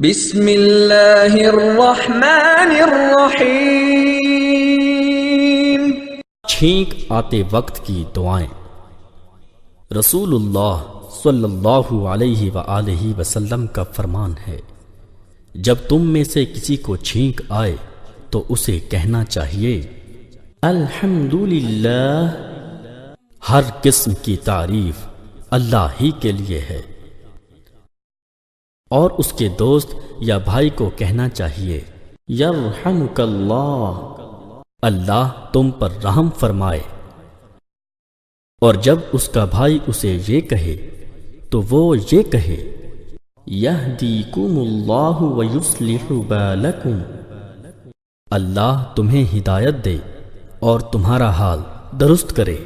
बिस्मिल्लाहिर्रहमानिर्रहीम। छींक आते वक्त की दुआएं। रसूलुल्लाह सल्लल्लाहु अलैहि वआलैहि वसल्लम का फरमान है, जब तुम में से किसी को छींक आए तो उसे कहना चाहिए अल्हम्दुलिल्लाह। हर किस्म की तारीफ अल्लाह ही के लिए है। और उसके दोस्त या भाई को कहना चाहिए यरहमुकल्लाह, अल्लाह तुम पर रहम फरमाए। और जब उसका भाई उसे ये कहे तो वो ये कहे यहदीकुमुल्लाहु व युस्लिहु बालकुम, अल्लाह तुम्हें हिदायत दे और तुम्हारा हाल दुरुस्त करे।